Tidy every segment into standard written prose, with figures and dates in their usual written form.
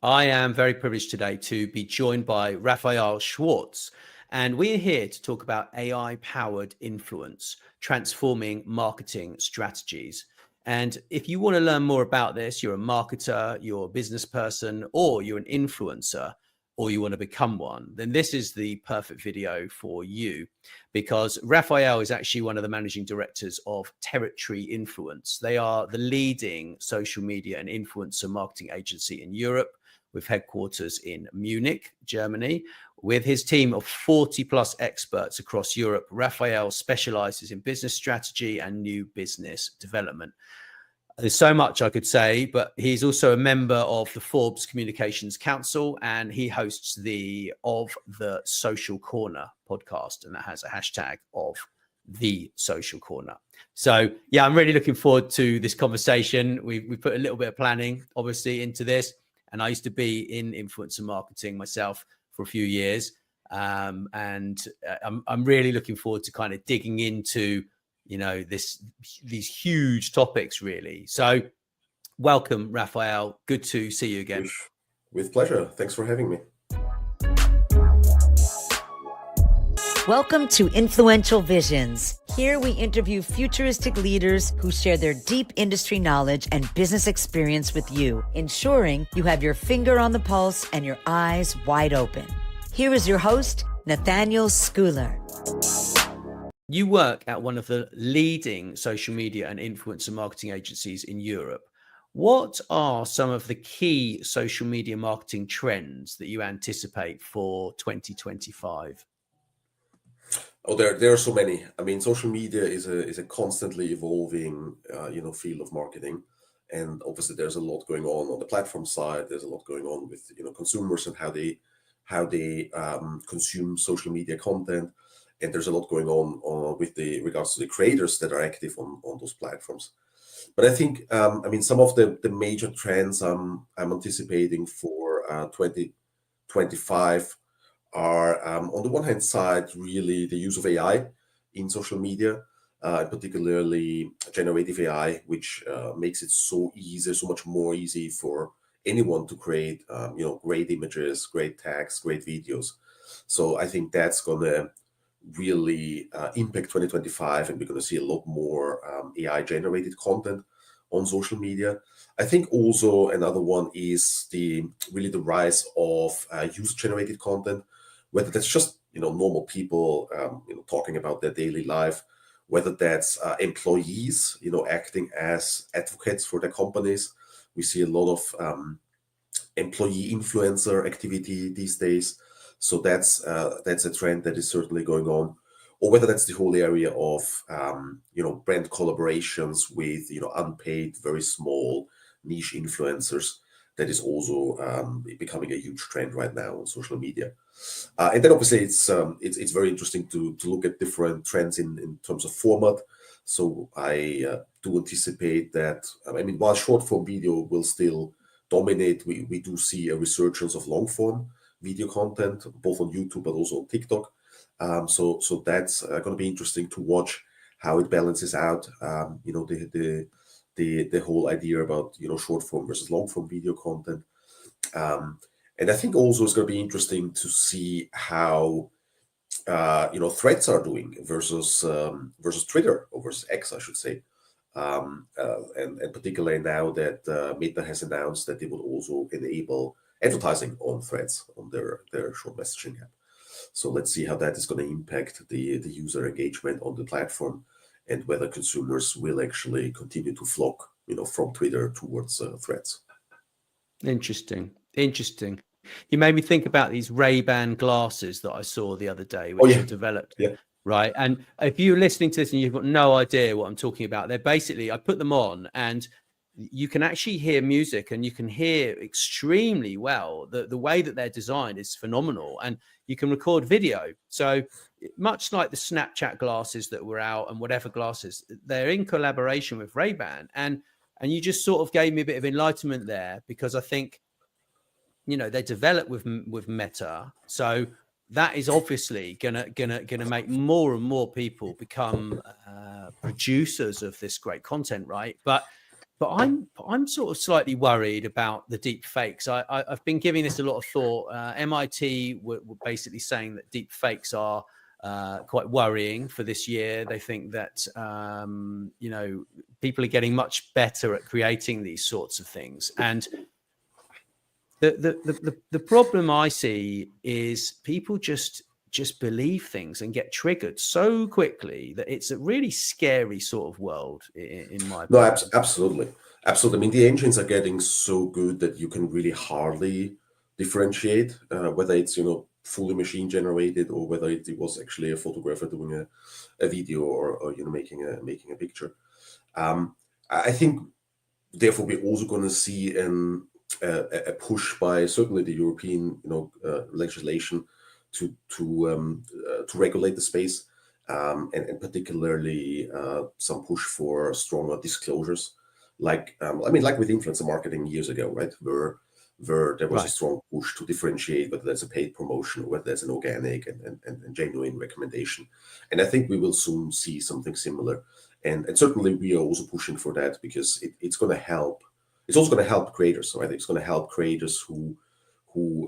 I am very privileged today to be joined by Rafael Schwarz, and we're here to talk about AI-powered influence, transforming marketing strategies. And if you want to learn more about this, you're a marketer, you're a business person, or you're an influencer, or you want to become one, then this is the perfect video for you, because Rafael is actually one of the managing directors of Territory Influence. They are the leading social media and influencer marketing agency in Europe, with headquarters in Munich, Germany. With his team of 40 plus experts across Europe, Rafael specializes in business strategy and new business development. There's so much I could say, but he's also a member of the Forbes Communications Council, and he hosts the Social Corner podcast, and that has a hashtag of the Social Corner. So yeah, I'm really looking forward to this conversation. We put a little bit of planning, obviously, into this. And I used to be in influencer marketing myself for a few years. I'm really looking forward to kind of digging into, these huge topics, really. So welcome, Rafael. Good to see you again. With pleasure. Thanks for having me. Welcome to Influential Visions. Here we interview futuristic leaders who share their deep industry knowledge and business experience with you, ensuring you have your finger on the pulse and your eyes wide open. Here is your host, Nathaniel Schuyler. You work at one of the leading social media and influencer marketing agencies in Europe. What are some of the key social media marketing trends that you anticipate for 2025? Oh, there are so many. I mean, social media is a constantly evolving, field of marketing, and obviously there's a lot going on the platform side. There's a lot going on with consumers and how they consume social media content, and there's a lot going on with regards to the creators that are active on those platforms. But I think, some of the major trends I'm anticipating for 2025. Are on the one hand side really the use of AI in social media, particularly generative AI, which makes it so much more easy for anyone to create great images, great text, great videos. So I think that's gonna really impact 2025, and we're gonna see a lot more AI generated content on social media. I think also another one is the rise of user generated content, whether that's just normal people talking about their daily life, whether that's employees acting as advocates for their companies. We see a lot of employee influencer activity these days, so that's a trend that is certainly going on. Or whether that's the whole area of brand collaborations with unpaid, very small niche influencers. That is also becoming a huge trend right now on social media. And then obviously it's very interesting to look at different trends in terms of format. So I do anticipate that, while short form video will still dominate, we do see a resurgence of long form video content, both on YouTube but also on TikTok. So that's going to be interesting to watch how it balances out. The whole idea about short form versus long form video content, and I think also it's going to be interesting to see how threads are doing versus Twitter, or versus X, I should say, and particularly now that Meta has announced that they will also enable advertising on threads on their short messaging app. So let's see how that is going to impact the user engagement on the platform, and whether consumers will actually continue to flock, from Twitter towards threads. Interesting. You made me think about these Ray-Ban glasses that I saw the other day, which are developed. Yeah. Right. And if you're listening to this and you've got no idea what I'm talking about, they're basically, I put them on and you can actually hear music, and you can hear extremely well. The way that they're designed is phenomenal, and you can record video. So much like the Snapchat glasses that were out, and whatever glasses, they're in collaboration with Ray-Ban. And you just sort of gave me a bit of enlightenment there, because I think, they develop with Meta. So that is obviously gonna make more and more people become producers of this great content, right? But But I'm sort of slightly worried about the deep fakes. I've been giving this a lot of thought. MIT were basically saying that deep fakes are quite worrying for this year. They think that people are getting much better at creating these sorts of things, and the problem I see is people just believe things and get triggered so quickly that it's a really scary sort of world, in my No, opinion. absolutely. Absolutely. I mean, the engines are getting so good that you can really hardly differentiate whether it's, fully machine generated or whether it was actually a photographer doing a video or making a picture. I think, therefore, we're also going to see a push by certainly the European, legislation to regulate the space, and particularly some push for stronger disclosures, like with influencer marketing years ago, right? Where there was a Right. strong push to differentiate whether there's a paid promotion or whether there's an organic and genuine recommendation. And I think we will soon see something similar. And certainly we are also pushing for that because it's going to help. It's also going to help creators, right? It's going to help creators who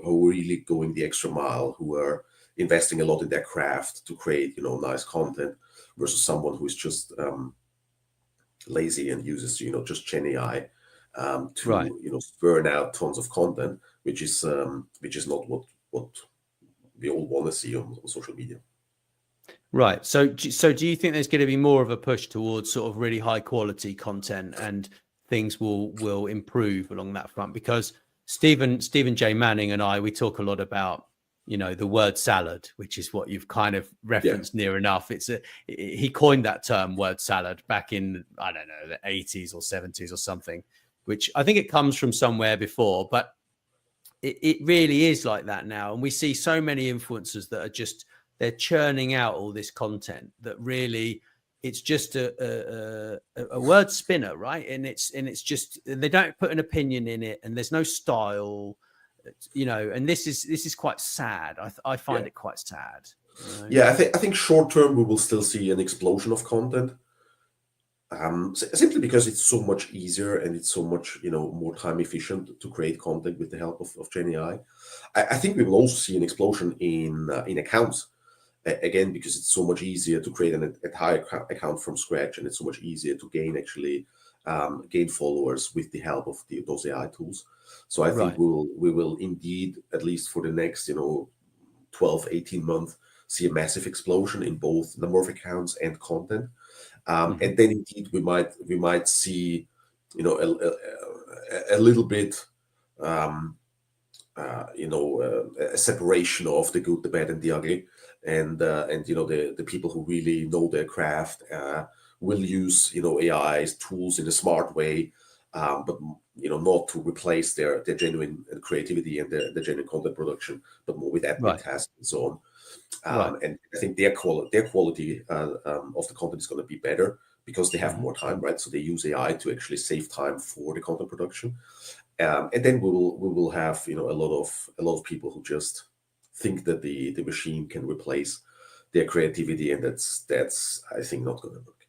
are really going the extra mile, who are investing a lot in their craft to create, nice content, versus someone who is just lazy and uses, just Gen AI Right. to, burn out tons of content, which is not what we all want to see on social media. Right. So do you think there's going to be more of a push towards sort of really high quality content, and things will improve along that front? Because Stephen J. Manning and we talk a lot about, the word salad, which is what you've kind of referenced near enough. He coined that term, word salad, back in, I don't know, the 80s or 70s or something, which I think it comes from somewhere before, but it really is like that now. And we see so many influencers that are they're churning out all this content that really it's just a word spinner, right? And it's just, they don't put an opinion in it, and there's no style, and this is quite sad. I find it quite sad. Yeah, I think short term we will still see an explosion of content, simply because it's so much easier and it's so much more time efficient to create content with the help of Gen AI. I think we will also see an explosion in accounts. Again, because it's so much easier to create an entire account from scratch, and it's so much easier to gain followers with the help of those AI tools. So I think we will indeed, at least for the next 12, 18 months, see a massive explosion in both number of accounts and content. And then indeed we might see a little bit a separation of the good, the bad, and the ugly, and the people who really know their craft will use AI's tools in a smart way, but not to replace their genuine creativity and the genuine content production, but more with admin tasks and so on. And I think their quality of the content is going to be better because they have more time, right? So they use AI to actually save time for the content production. And then we will have a lot of people who just think that the machine can replace their creativity, and that's I think not going to work.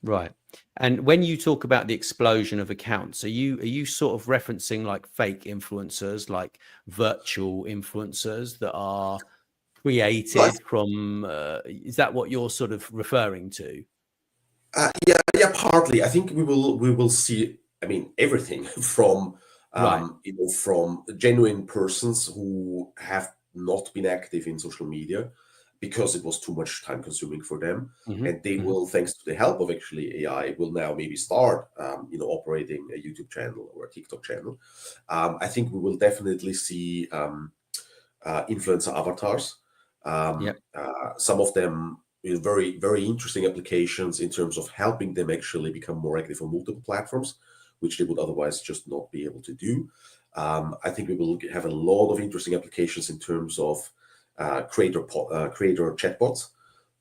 Right. And when you talk about the explosion of accounts, are you sort of referencing like fake influencers, like virtual influencers that are created from? Is that what you're sort of referring to? Yeah, partly. I think we will see. I mean, everything from from genuine persons who have not been active in social media because it was too much time consuming for them, and they will, thanks to the help of actually AI, will now maybe start operating a YouTube channel or a TikTok channel. I think we will definitely see influencer avatars. Some of them with very, very interesting applications in terms of helping them actually become more active on multiple platforms, which they would otherwise just not be able to do. I think we will have a lot of interesting applications in terms of creator chatbots,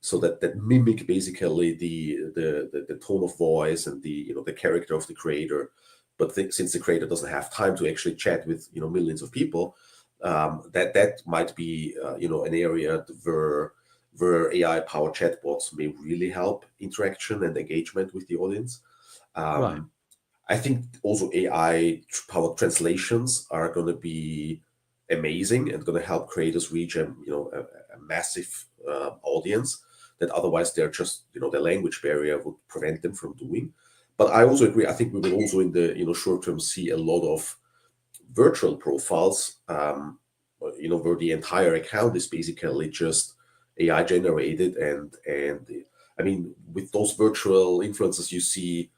so that mimic basically the tone of voice and the character of the creator. But since the creator doesn't have time to actually chat with millions of people, that might be an area where AI-powered chatbots may really help interaction and engagement with the audience. I think also AI powered translations are going to be amazing and going to help creators reach a massive audience that otherwise they're just the language barrier would prevent them from doing. But I also agree. I think we will also in the short term see a lot of virtual profiles, where the entire account is basically just AI generated, and I mean, with those virtual influencers, you see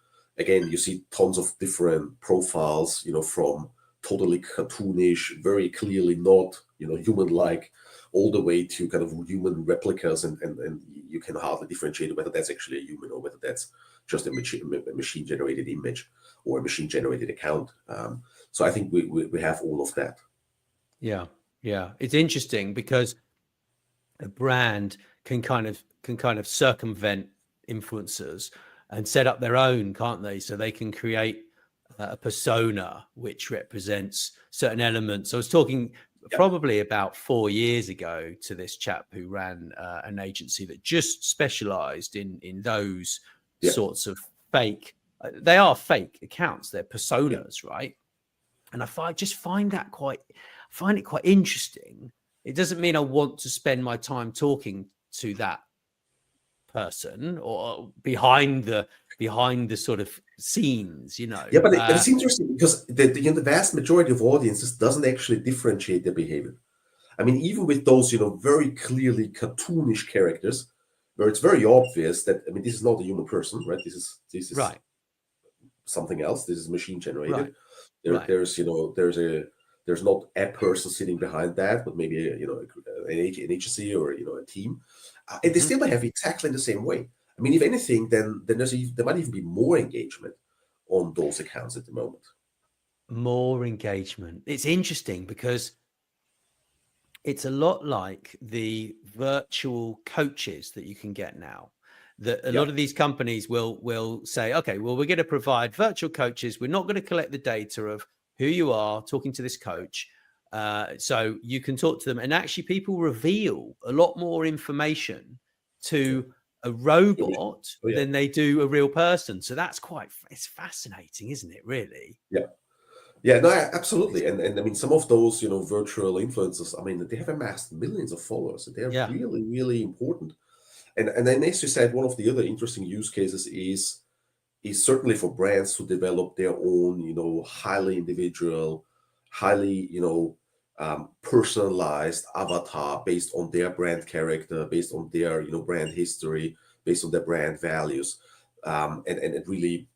tons of different profiles, from totally cartoonish, very clearly not human-like, all the way to kind of human replicas, and you can hardly differentiate whether that's actually a human or whether that's just a machine generated image or a machine generated account. So I think we have all of that. Yeah, it's interesting because a brand can kind of circumvent influencers and set up their own, can't they? So they can create a persona which represents certain elements. I was talking probably about 4 years ago to this chap who ran an agency that just specialized in those sorts of fake. They are fake accounts. They're personas, right? And I just find it quite interesting. It doesn't mean I want to spend my time talking to that person or behind the sort of scenes, Yeah, but it's interesting because the vast majority of audiences doesn't actually differentiate their behavior. I mean, even with those very clearly cartoonish characters, where it's very obvious that this is not a human person, right? This is right. something else. This is machine generated. Right. There's not a person sitting behind that, but maybe an agency or a team, and they still behave exactly the same way. I mean, if anything, then there might even be more engagement on those accounts at the moment. More engagement. It's interesting because it's a lot like the virtual coaches that you can get now. That a lot of these companies will say, okay, well, we're going to provide virtual coaches. We're not going to collect the data of who you are talking to this coach. So you can talk to them, and actually people reveal a lot more information to a robot than they do a real person. So that's it's fascinating, isn't it, really? Yeah, no, absolutely. And I mean, some of those, virtual influencers, I mean, they have amassed millions of followers, and they're really, really important. And then, as you said, one of the other interesting use cases is certainly for brands to develop their own, highly individual, highly, personalized avatar based on their brand character, based on their, brand history, based on their brand values, and really,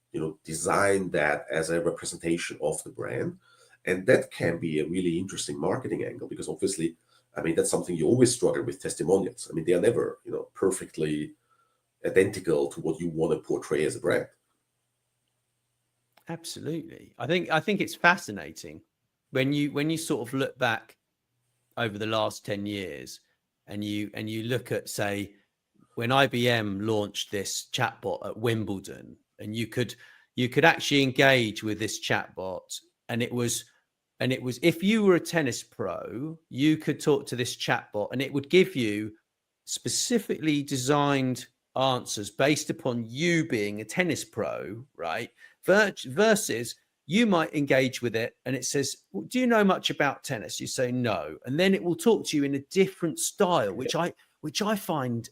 design that as a representation of the brand. And that can be a really interesting marketing angle, because obviously, I mean, that's something you always struggle with testimonials. I mean, they are never, perfectly identical to what you want to portray as a brand. Absolutely. I think it's fascinating when you sort of look back over the last 10 years and you look at, say, when IBM launched this chatbot at Wimbledon, and you could actually engage with this chatbot, and it was if you were a tennis pro, you could talk to this chatbot and it would give you specifically designed answers based upon you being a tennis pro, right? Versus you might engage with it and it says, well, do you know much about tennis? You say no, and then it will talk to you in a different style, which I find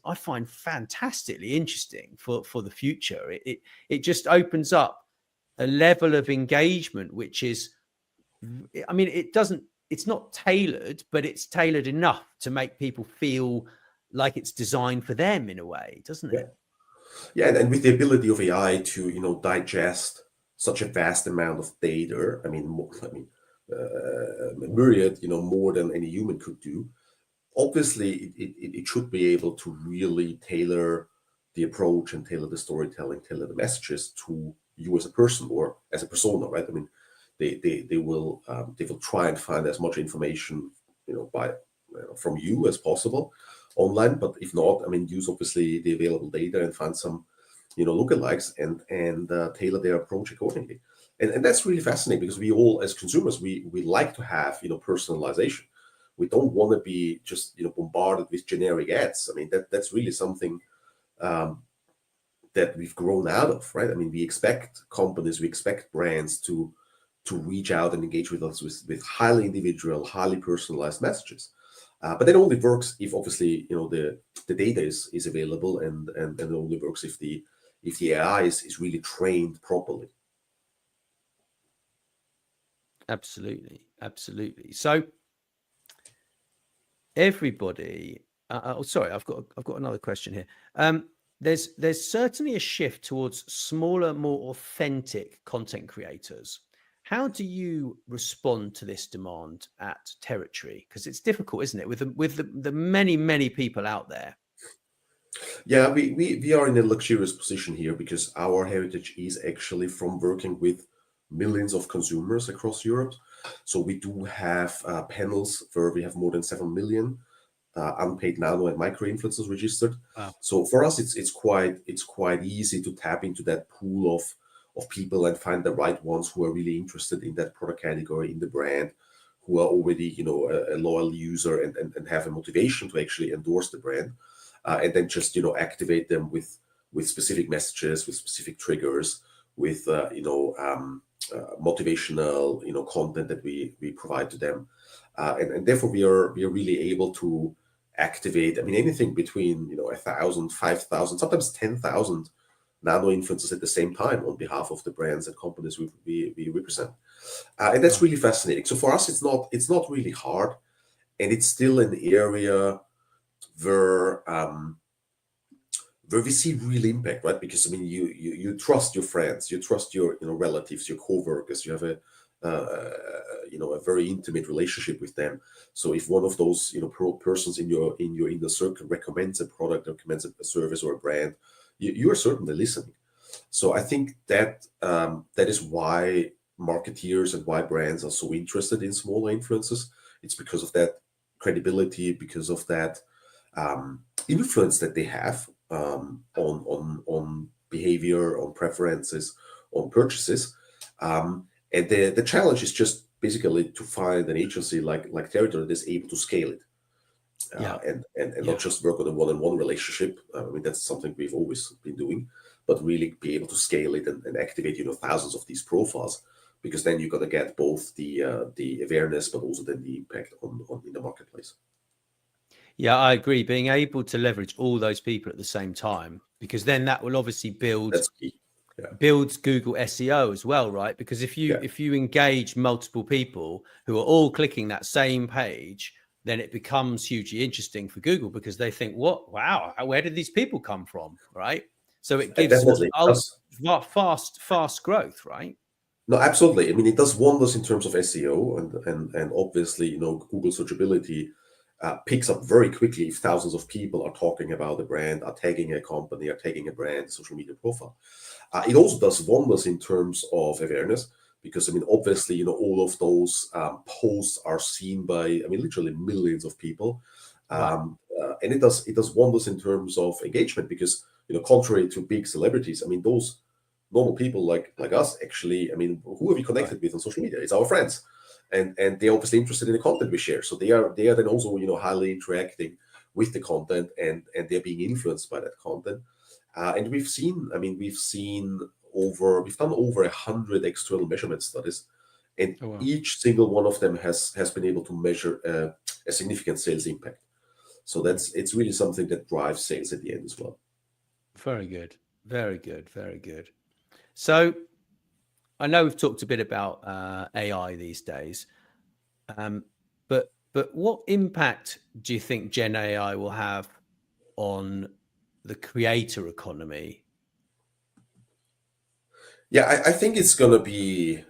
fantastically interesting for the future. It just opens up a level of engagement which is, I mean, it's not tailored, but it's tailored enough to make people feel like it's designed for them in a way, doesn't it? Yeah, and with the ability of AI to digest such a vast amount of data, I mean, myriad, more than any human could do. Obviously, it should be able to really tailor the approach and tailor the storytelling, tailor the messages to you as a person or as a persona, right? I mean, they will try and find as much information, from you as possible online. But if not, I mean, use obviously the available data and find some, lookalikes and tailor their approach accordingly. And that's really fascinating, because we all, as consumers, we like to have, personalization. We don't want to be just, bombarded with generic ads. I mean, that's really something that that we've grown out of, right? I mean, we expect companies, we expect brands to reach out and engage with us with highly individual, highly personalized messages. But that only works if obviously the data is available, and it only works if the AI is really trained properly. Absolutely, absolutely. So everybody, sorry, I've got another question here. There's certainly a shift towards smaller, more authentic content creators. How do you respond to this demand at Territory? Because it's difficult, isn't it, with the many people out there? Yeah, we are in a luxurious position here because our heritage is actually from working with millions of consumers across Europe. So we do have panels where we have more than 7 million unpaid nano and micro influencers registered. Wow. So for us, it's quite easy to tap into that pool of people and find the right ones who are really interested in that product category, in the brand, who are already a loyal user and have a motivation to actually endorse the brand, and then just activate them with specific messages, with specific triggers, with motivational content that we provide to them, and therefore we are really able to activate, I mean, anything between 1,000, 5,000, sometimes 10,000 nano influencers at the same time on behalf of the brands and companies we represent, and that's really fascinating. So for us, it's not really hard, and it's still an area where we see real impact, right? Because I mean, you trust your friends, you trust your relatives, your co-workers, you have a very intimate relationship with them. So if one of those persons in your inner circle recommends a product, recommends a service or a brand, you are certainly listening. So I think that that is why marketeers and why brands are so interested in smaller influencers. It's because of that credibility, because of that influence that they have on behavior, on preferences, on purchases. And the challenge is just basically to find an agency like Territory that is able to scale it, and not just work on a one-on-one relationship. I mean, that's something we've always been doing, but really be able to scale it and activate thousands of these profiles, because then you're going to get both the awareness, but also then the impact on in the marketplace. Yeah, I agree. Being able to leverage all those people at the same time, because then that will obviously builds Google SEO as well, right? Because if you engage multiple people who are all clicking that same page, then it becomes hugely interesting for Google, because they think, wow, where did these people come from, right? So it gives fast growth, right? No, absolutely. I mean, it does wonders in terms of SEO, and obviously, Google searchability picks up very quickly if thousands of people are talking about a brand, are tagging a company, are tagging a brand social media profile. It also does wonders in terms of awareness, because I mean, obviously, all of those posts are seen by, I mean, literally millions of people, and it does wonders in terms of engagement, because contrary to big celebrities, I mean, those normal people like us, actually, I mean, who are we connected with on social media? It's our friends. And they're obviously interested in the content we share. So they are then also highly interacting with the content, and they're being influenced by that content. And we've done over 100 external measurement studies, and each single one of them has been able to measure a significant sales impact. So it's really something that drives sales at the end as well. Very good, very good, very good. So I know we've talked a bit about AI these days, but what impact do you think Gen AI will have on the creator economy? Yeah, I think it's going to be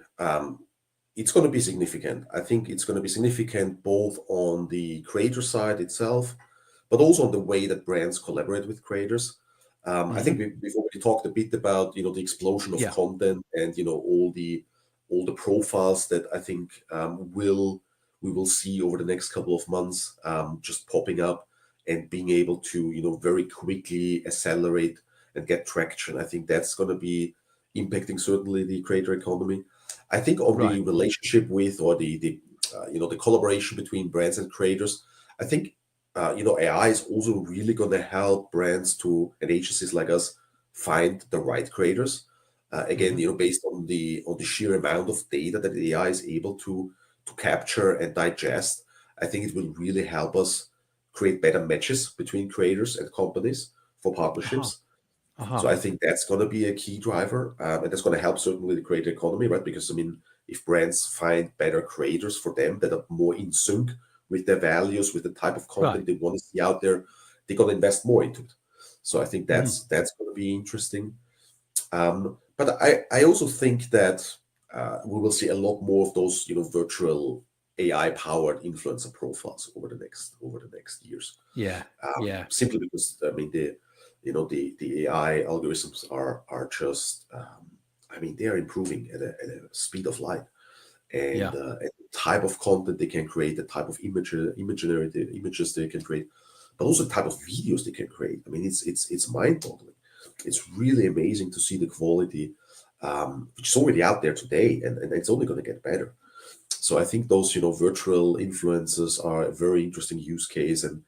significant. I think it's going to be significant both on the creator side itself, but also on the way that brands collaborate with creators. I think we've already talked a bit about the explosion of content, and all the profiles that I think we will see over the next couple of months, just popping up and being able to very quickly accelerate and get traction. I think that's going to be impacting certainly the creator economy. I think on the relationship with, or the collaboration between brands and creators, I think AI is also really going to help brands and agencies like us find the right creators. Again, based on the sheer amount of data that the AI is able to capture and digest, I think it will really help us create better matches between creators and companies for partnerships. So I think that's going to be a key driver, and that's going to help certainly the creator economy, right? Because I mean, if brands find better creators for them that are more in sync with their values, with the type of content they want to see out there, they're going to invest more into it. So I think that's going to be interesting. But I also think that we will see a lot more of those, virtual AI-powered influencer profiles over the next years. Simply because I mean the AI algorithms are just they are improving at a speed of light, and the type of content they can create, the type of images they can create, but also the type of videos they can create. I mean, it's mind-boggling. It's really amazing to see the quality, which is already out there today, and it's only going to get better. So I think those virtual influencers are a very interesting use case, and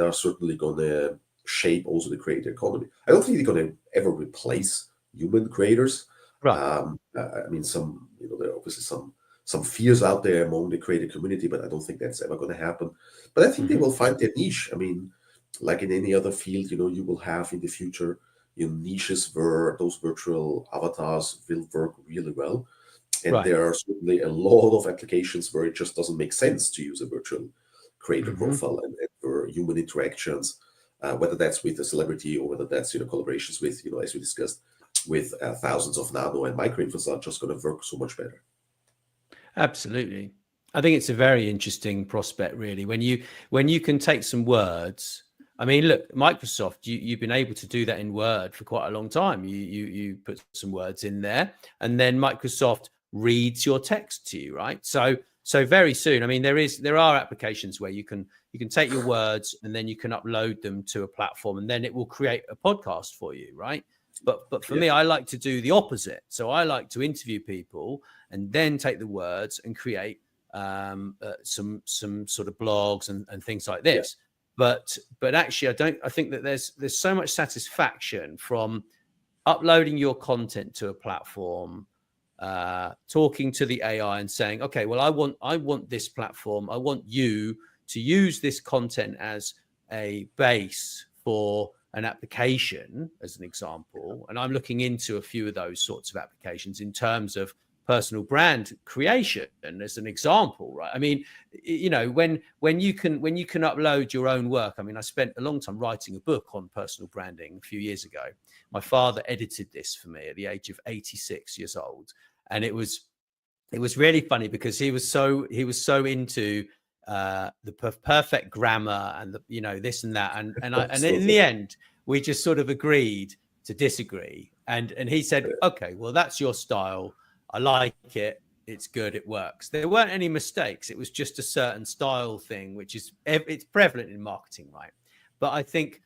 are certainly going to shape also the creator economy. I don't think they're going to ever replace human creators. I mean, there are obviously some fears out there among the creator community, but I don't think that's ever going to happen. But I think they will find their niche. I mean, like in any other field, you will have in the future niches where those virtual avatars will work really well. And there are certainly a lot of applications where it just doesn't make sense to use a virtual creator profile and for human interactions, whether that's with a celebrity or whether that's collaborations with as we discussed with thousands of nano and micro influencers are just going to work so much better. Absolutely. I think it's a very interesting prospect, really, when you can take some words. I mean, look, Microsoft, you've been able to do that in Word for quite a long time. You put some words in there, and then Microsoft reads your text to you, right? So very soon, I mean, there are applications where you can take your words and then you can upload them to a platform, and then it will create a podcast for you, right? But for me, I like to do the opposite. So I like to interview people and then take the words and create some sort of blogs and things like this. But actually, I think that there's so much satisfaction from uploading your content to a platform, talking to the AI and saying, okay, well, I want this platform. I want you to use this content as a base for an application, as an example. And I'm looking into a few of those sorts of applications in terms of personal brand creation, as an example, right? I mean, when you can upload your own work. I mean, I spent a long time writing a book on personal branding a few years ago. My father edited this for me at the age of 86 years old, and it was really funny because he was so into the perfect grammar and this and that, and in the end we just sort of agreed to disagree, and he said, okay, well, that's your style, I like it, it's good, it works. There weren't any mistakes. It was just a certain style thing, which it's prevalent in marketing, right? But I think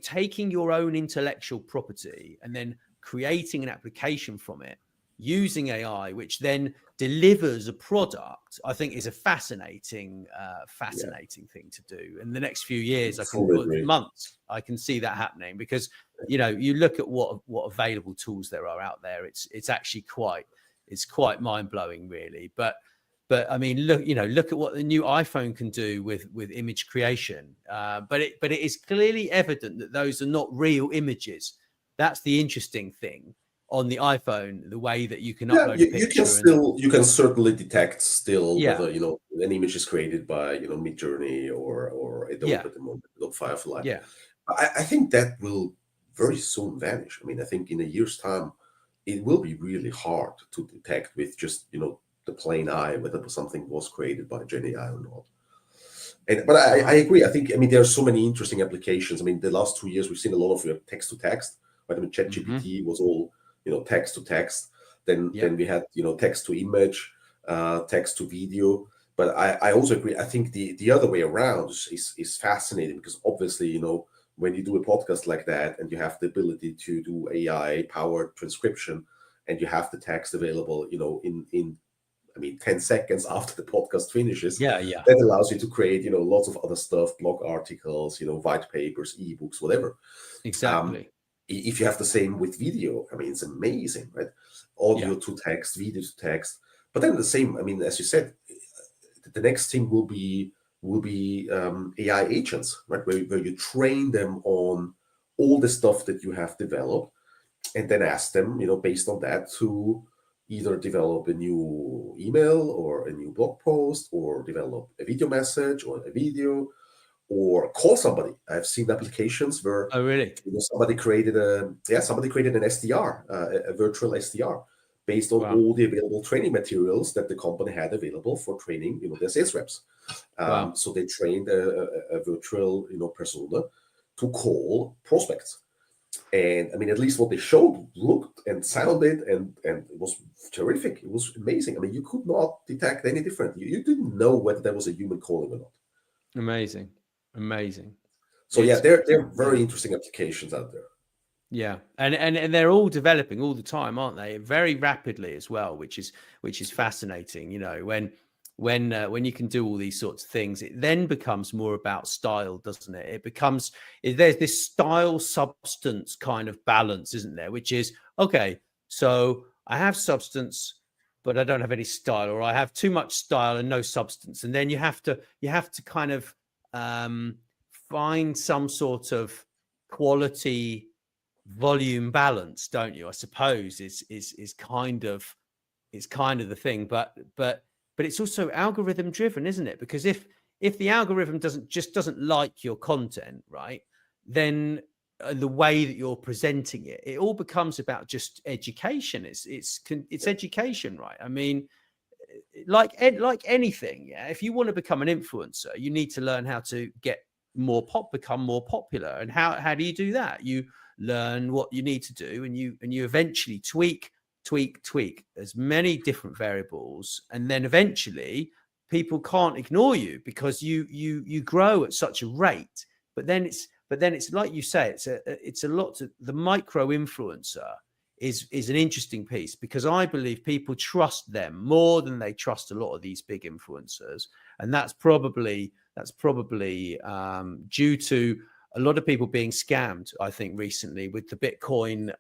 taking your own intellectual property and then creating an application from it using AI, which then delivers a product, I think is a fascinating thing to do. In the next few years, months, I can see that happening, because you look at what available tools there are out there. It's actually quite mind-blowing, really. But I mean, look at what the new iPhone can do with image creation. But it is clearly evident that those are not real images. That's the interesting thing on the iPhone, the way that you can upload a picture. You can certainly detect whether an image is created by Midjourney or Adobe at the moment, not Firefly. I think that will very soon vanish. I mean, I think in a year's time, it will be really hard to detect with just the plain eye whether something was created by Gen AI or not. But I agree. I think there are so many interesting applications. I mean, the last 2 years we've seen a lot of text to text. Right? I mean, ChatGPT was all text to text. Then we had text to image, text to video. But I also agree. I think the other way around is fascinating, because obviously when you do a podcast like that and you have the ability to do AI powered transcription and you have the text available in 10 seconds after the podcast finishes, that allows you to create lots of other stuff, blog articles, white papers, ebooks, whatever. Exactly. If you have the same with video, I mean, it's amazing, right? Audio to text, video to text. But then the same, I mean, as you said, the next thing will be AI agents, right? Where you train them on all the stuff that you have developed, and then ask them, based on that, to either develop a new email or a new blog post, or develop a video message or a video, or call somebody. I've seen applications where Oh, really? somebody created an SDR, a virtual SDR, based on all the available training materials that the company had available for training, their sales reps. So they trained a virtual, persona to call prospects. And I mean, at least what they showed looked and sounded and it was terrific. It was amazing. I mean, you could not detect any different. You didn't know whether that was a human calling or not. Amazing. So yeah, they're very interesting applications out there. Yeah, and they're all developing all the time, aren't they? Very rapidly as well, which is fascinating. When you can do all these sorts of things, it then becomes more about style, doesn't it? There's this style substance kind of balance, isn't there? Which is, okay, so I have substance, but I don't have any style, or I have too much style and no substance. And then you have to kind of find some sort of quality volume balance, don't you? I suppose is kind of the thing, but it's also algorithm driven, isn't it? Because if the algorithm doesn't like your content, right, then the way that you're presenting it all becomes about just education. It's education, right? I mean, like anything, yeah. If you want to become an influencer, you need to learn how to become more popular. And how do you do that? You learn what you need to do, and you eventually tweak as many different variables, and then eventually people can't ignore you because you grow at such a rate. But then it's like you say, it's a lot to the micro influencer is an interesting piece, because I believe people trust them more than they trust a lot of these big influencers, and that's probably due to a lot of people being scammed, I think, recently with the Bitcoin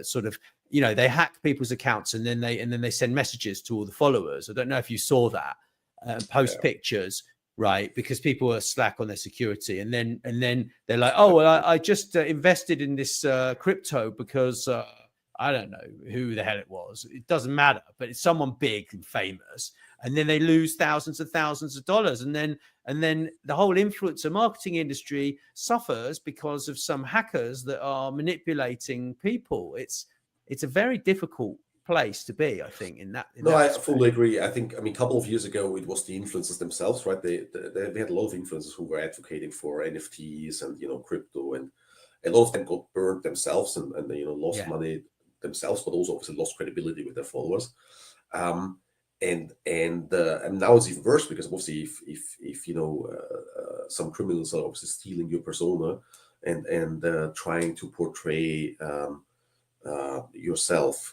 sort of, they hack people's accounts and then they send messages to all the followers. I don't know if you saw that, post pictures, right? Because people are slack on their security, and then they're like, oh, well, I just invested in this crypto because I don't know who the hell it was. It doesn't matter, but it's someone big and famous. And then they lose thousands of dollars. And then the whole influencer marketing industry suffers because of some hackers that are manipulating people. It's a very difficult place to be, I think, in that. I fully agree. I mean, a couple of years ago, it was the influencers themselves, right? They had a lot of influencers who were advocating for NFTs and, crypto, and a lot of them got burned themselves and lost money themselves, but also obviously lost credibility with their followers. And now it's even worse, because obviously if some criminals are obviously stealing your persona and trying to portray yourself,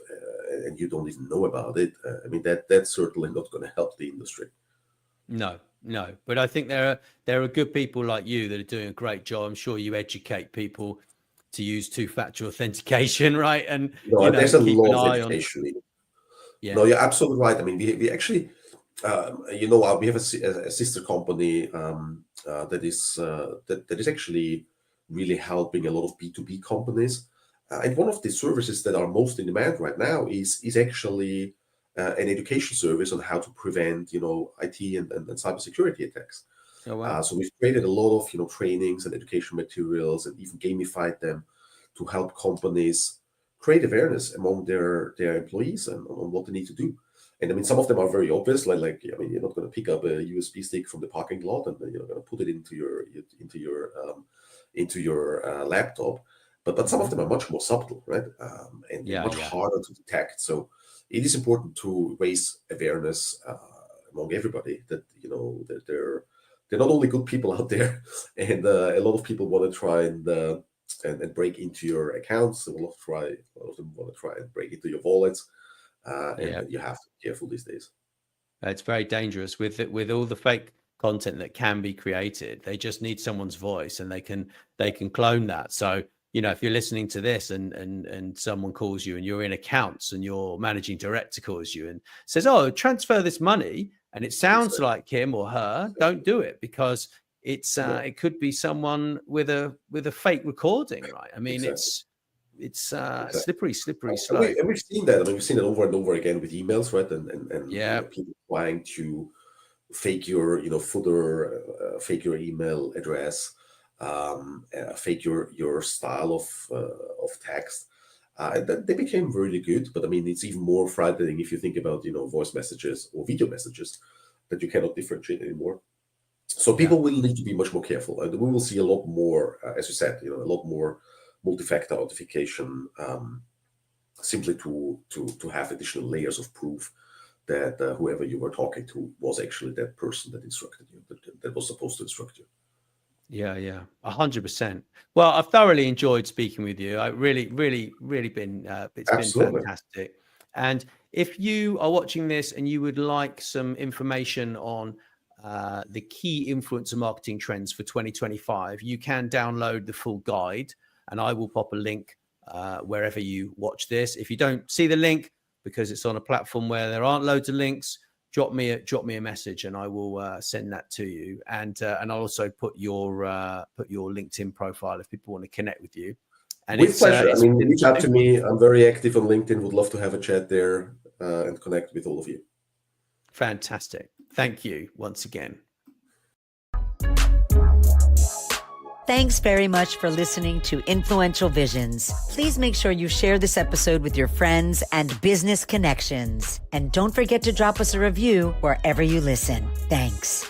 and you don't even know about it. I mean, that's certainly not going to help the industry. No, but I think there are good people like you that are doing a great job. I'm sure you educate people to use two-factor authentication, right? And there's a lot of education. Yeah. No, you're absolutely right. I mean, we actually, we have a sister company that is actually really helping a lot of B2B companies. And one of the services that are most in demand right now is actually an education service on how to prevent, IT and cybersecurity attacks. Oh, wow. So we've created a lot of, trainings and education materials, and even gamified them to help companies create awareness among their employees and on what they need to do. And I mean, some of them are very obvious, like I mean, you're not going to pick up a USB stick from the parking lot and then you're going to put it into your laptop. But some of them are much more subtle, right? And much harder to detect. So it is important to raise awareness among everybody that that they're not only good people out there, and a lot of people want to try and break into your accounts. A lot of them want to try and break into your wallets, and you have to be careful these days. It's very dangerous with all the fake content that can be created. They just need someone's voice, and they can clone that. So if you're listening to this and someone calls you and you're in accounts and your managing director calls you and says, oh, transfer this money, and it sounds like him or her, don't do it, because it could be someone with a fake recording, right? I mean, it's slippery slope. And we've seen that. I mean, we've seen it over and over again with emails, right? And people trying to fake your footer, fake your email address, fake your style of text. They became really good, but I mean, it's even more frightening if you think about voice messages or video messages that you cannot differentiate anymore. So people will need to be much more careful, and we will see a lot more, as you said, a lot more multi-factor authentication, simply to have additional layers of proof that whoever you were talking to was actually that person that instructed you, that was supposed to instruct you. Yeah, 100%. Well, I've thoroughly enjoyed speaking with you. I really been it's Absolutely. been fantastic. And if you are watching this and you would like some information on the key influencer marketing trends for 2025, you can download the full guide, and I will pop a link wherever you watch this. If you don't see the link because it's on a platform where there aren't loads of links, drop me a message and I will send that to you. And I'll also put your LinkedIn profile if people want to connect with you. And with pleasure. I mean, reach out to me. I'm very active on LinkedIn. Would love to have a chat there and connect with all of you. Fantastic. Thank you once again. Thanks very much for listening to Influential Visions. Please make sure you share this episode with your friends and business connections. And don't forget to drop us a review wherever you listen. Thanks.